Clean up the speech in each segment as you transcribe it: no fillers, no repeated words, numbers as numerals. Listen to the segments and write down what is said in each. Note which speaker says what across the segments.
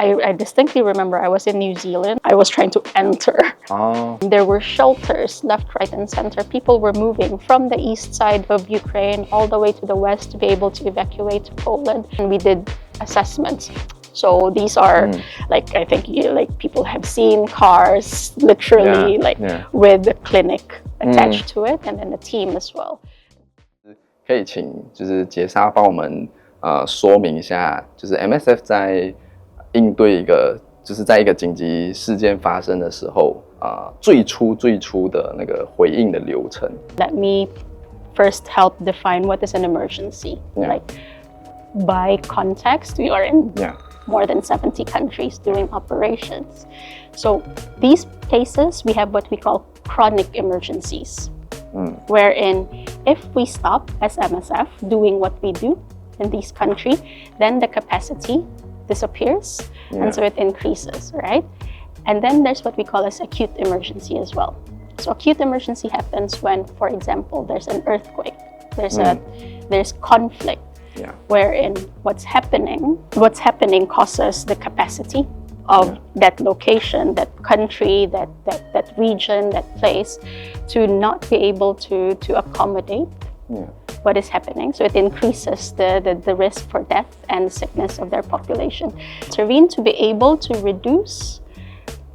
Speaker 1: I distinctly remember I was in New Zealand. I was trying to enter. There were shelters left, right, and center. People were moving from the east side of Ukraine all the way to the west to be able to evacuate to Poland. And we did assessments. So these are like, I think like people have seen cars literally with a clinic attached to it, and then a team as well.
Speaker 2: 可以请就是杰莎帮我们说明一下，就是 MSF 在应对一个就是在一个紧急事件发生的时候，最初的那个回应的流程。
Speaker 1: Let me first help define what is an emergency. Like by context, we are in more than 70 countries doing operations. So these cases, we have what we call chronic emergencies, wherein if we stop as MSF doing what we do in these countries, then the capacity disappears, and so it increases, right? And then there's what we call as acute emergency as well. So acute emergency happens when, for example, there's an earthquake, there's conflict, wherein what's happening causes the capacity of that location, that country, that region, that place to not be able to accommodate what is happening. So it increases the risk for death and sickness of their population. Intervene to be able to reduce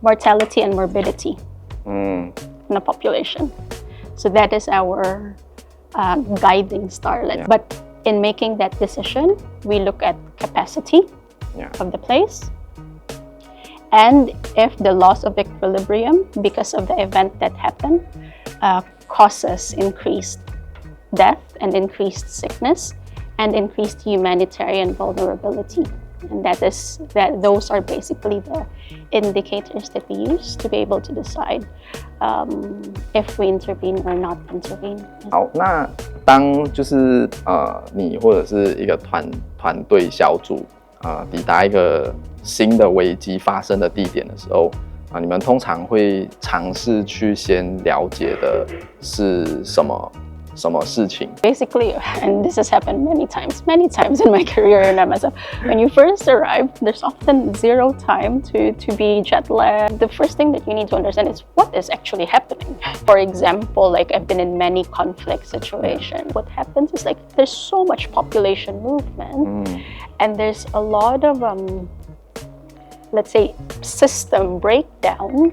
Speaker 1: mortality and morbidity in the population. So that is our guiding star. But in making that decision, we look at capacity of the place, and if the loss of equilibrium because of the event that happened causes increased death and increased sickness and increased humanitarian vulnerability. And those are basically the indicators that we use to be able to decide if we intervene or not intervene.
Speaker 2: 好，那当就是你或者是一个团队小组抵达一个新的危机发生的地点的时候，你们通常会尝试去先了解的是什么事情
Speaker 1: ？Basically, and this has happened many times in my career in MSF. When you first arrive, there's often zero time to be jet lagged. The first thing that you need to understand is what is actually happening. For example, like I've been in many conflict situations. What happens is like there's so much population movement, and there's a lot of let's say system breakdown.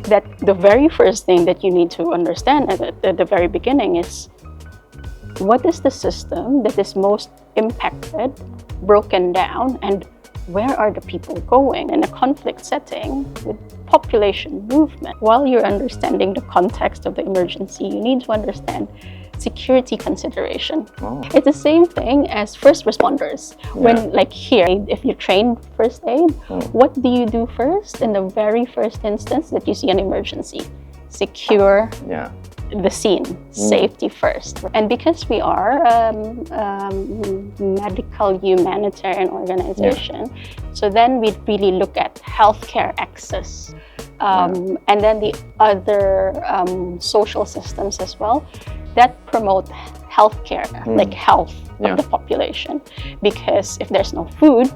Speaker 1: That the very first thing that you need to understand at the very beginning is what is the system that is most impacted, broken down, and where are the people going in a conflict setting with population movement. While you're understanding the context of the emergency, you need to understand security consideration. It's the same thing as first responders. When like here, if you train first aid, what do you do first in the very first instance that you see an emergency? Secure the scene, safety first. And because we are a medical humanitarian organization, so then we really look at healthcare access. And then the other social systems as well that promote healthcare, like health of the population. Because if there's no food,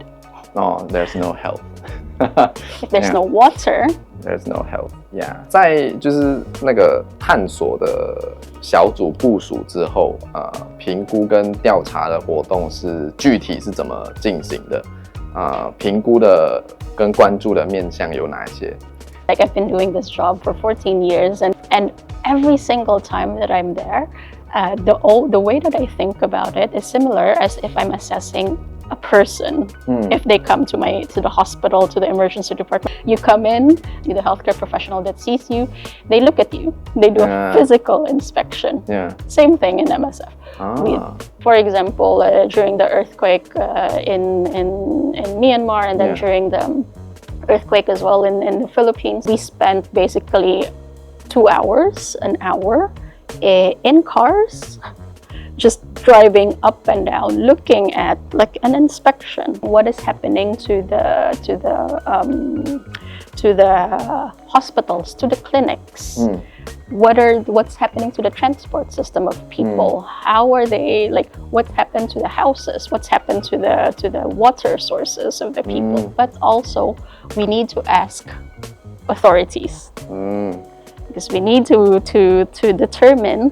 Speaker 2: there's no health.
Speaker 1: If there's no water,
Speaker 2: there's no health. 在就是那个探索的小组部署之后，评估跟调查的活动具体是怎么进行的？评估的跟关注的面向有哪一些？
Speaker 1: Like I've been doing this job for 14 years, and every single time that I'm there, the way that I think about it is similar as if I'm assessing a person. If they come to the hospital, to the emergency department, you come in, the healthcare professional that sees you, they look at you, they do a physical inspection. Same thing in MSF. For example, during the earthquake in Myanmar, and then during the earthquake as well in the Philippines, we spent basically 2 hours, an hour in cars just driving up and down, looking at like an inspection. What is happening to the hospitals, to the clinics? What's happening to the transport system of people? How are they, like, what happened to the houses? What's happened to the water sources of the people? But also, we need to ask authorities because we need to determine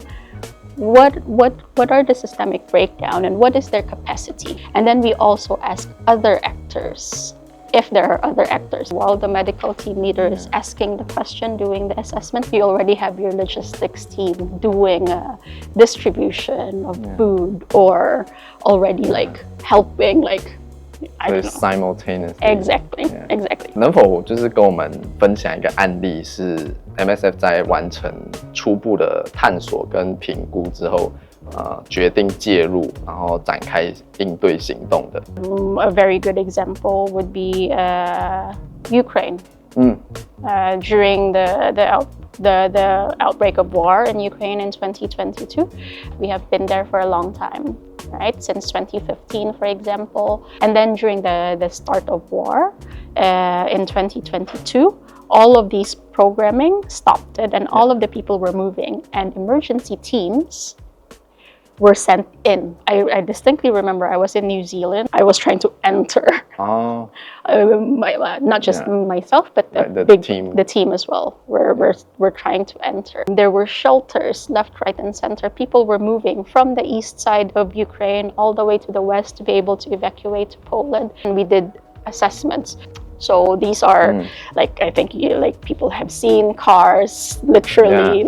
Speaker 1: what are the systemic breakdown and what is their capacity. And then we also ask other actors, if there are other actors. While the medical team leader is asking the question, doing the assessment, you already have your logistics team doing a distribution of food or already like helping, like, I don't know.
Speaker 2: Simultaneously.
Speaker 1: Exactly.
Speaker 2: 能否就是跟我们分享一个案例，是 MSF 在完成初步的探索跟评估之后，决定介入，然后展开应对行动的。
Speaker 1: A very good example would be Ukraine. During the outbreak of war in Ukraine in 2022, we have been there for a long time, right? Since 2015, for example. And then during the start of war in 2022, all of these programming stopped it and all of the people were moving and emergency teams were sent in. I distinctly remember I was in New Zealand. I was trying to enter. Not just myself, but the team as well. We're trying to enter. There were shelters left, right, and center. People were moving from the east side of Ukraine all the way to the west to be able to evacuate to Poland. And we did assessments. So these are like, I think like people have seen cars literally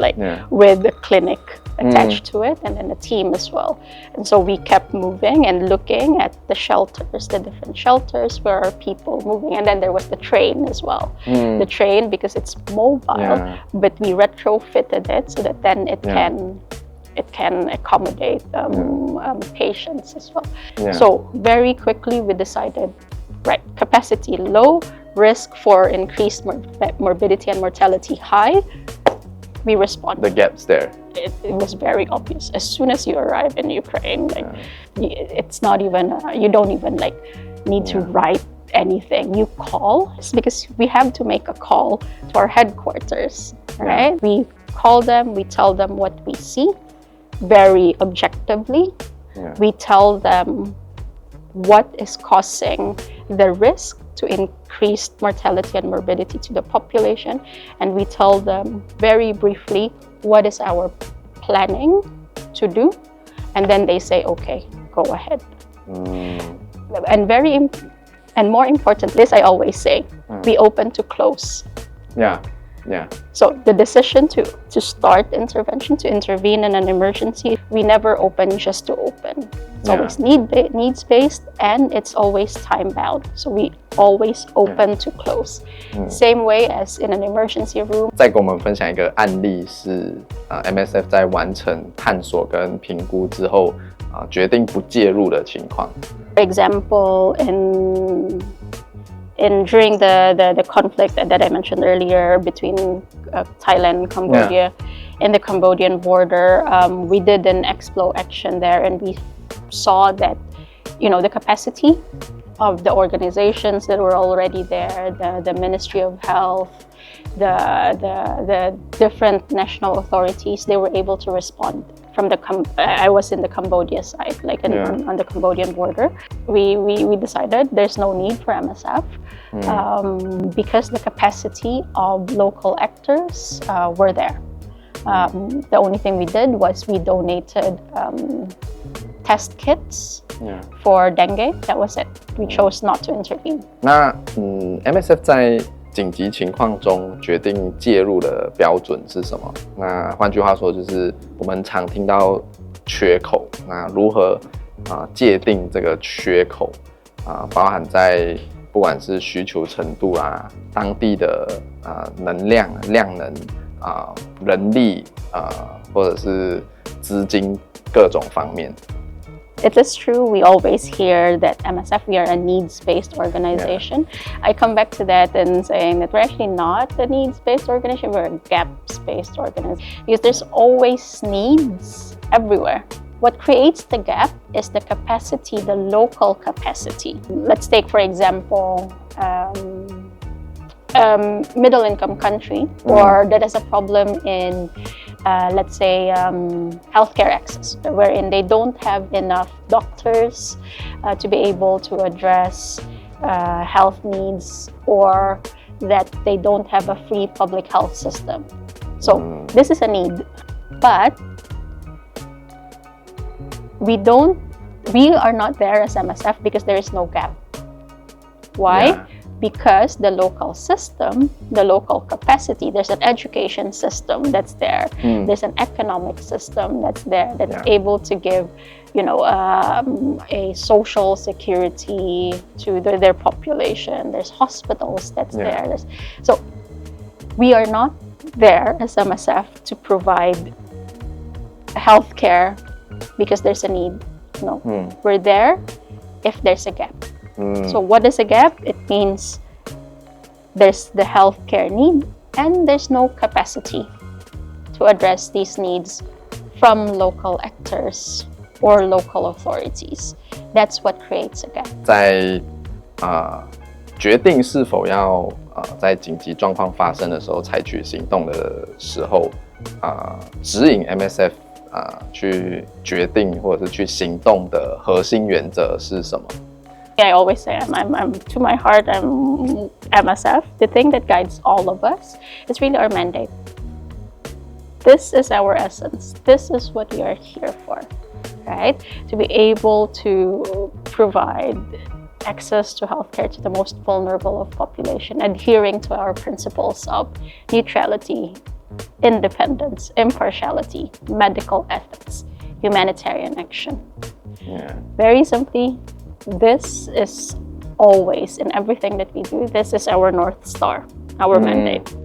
Speaker 1: with the clinic attached to it, and then a team as well. And so we kept moving and looking at the shelters, the different shelters where are people moving. And then there was the train as well. The train, because it's mobile, but we retrofitted it so that then it can accommodate patients as well. So very quickly we decided, right, capacity low, risk for increased morbidity and mortality high. We respond.
Speaker 2: The gaps there.
Speaker 1: It was very obvious. As soon as you arrive in Ukraine, like it's not even, you don't even like need to write anything. You call. It's because we have to make a call to our headquarters, right? We call them, we tell them what we see very objectively. We tell them what is causing the risk to increased mortality and morbidity to the population, and we tell them very briefly what is our planning to do, and then they say, okay, go ahead. And more important, this I always say, be open to close. So the decision to start intervention, to intervene in an emergency, we never open just to open. It's always needs-based, and it's always time-bound. So we always open to close. Same way as in an emergency room.
Speaker 2: 再跟我们分享一个案例是MSF 在完成探索跟评估之后决定不介入的情况。
Speaker 1: For example, during the conflict that I mentioned earlier between Thailand and Cambodia, in the Cambodian border, we did an explo action there, and we saw that, you know, the capacity of the organizations that were already there, the Ministry of Health, the different national authorities, they were able to respond. From I was in the Cambodia side, like on the Cambodian border. We decided there's no need for MSF because the capacity of local actors were there. The only thing we did was we donated test kits for dengue. That was it. We chose not to intervene.
Speaker 2: 那MSF 在紧急情况中决定介入的标准是什么？那换句话说，就是我们常听到缺口，那如何界定这个缺口包含在不管是需求程度啦、当地的能量、量能人力或者是资金各种方面。
Speaker 1: It is true, we always hear that MSF, we are a needs-based organization. I come back to that and saying that we're actually not a needs-based organization, we're a gaps-based organization. Because there's always needs everywhere. What creates the gap is the capacity, the local capacity. Let's take, for example, middle-income country, or that has a problem in, let's say, healthcare access, wherein they don't have enough doctors to be able to address health needs, or that they don't have a free public health system. So this is a need, but we are not there as MSF because there is no gap. Why? Yeah. Because the local system, the local capacity, there's an education system that's there. There's an economic system that's there, that's able to give, a social security to their population. There's hospitals that's there. So we are not there as MSF to provide healthcare because there's a need. No, we're there if there's a gap. So what is a gap? It means there's the healthcare need and there's no capacity to address these needs from local actors or local authorities. That's what creates a gap.
Speaker 2: 在决定是否要在紧急状况发生的时候采取行动的时候，指引 MSF 去决定或者是去行动的核心原则是什么？
Speaker 1: I always say, I'm to my heart, I'm MSF. The thing that guides all of us is really our mandate. This is our essence. This is what we are here for, right? To be able to provide access to healthcare to the most vulnerable of population, adhering to our principles of neutrality, independence, impartiality, medical ethics, humanitarian action. Very simply, this is always, in everything that we do, this is our North Star, our mandate.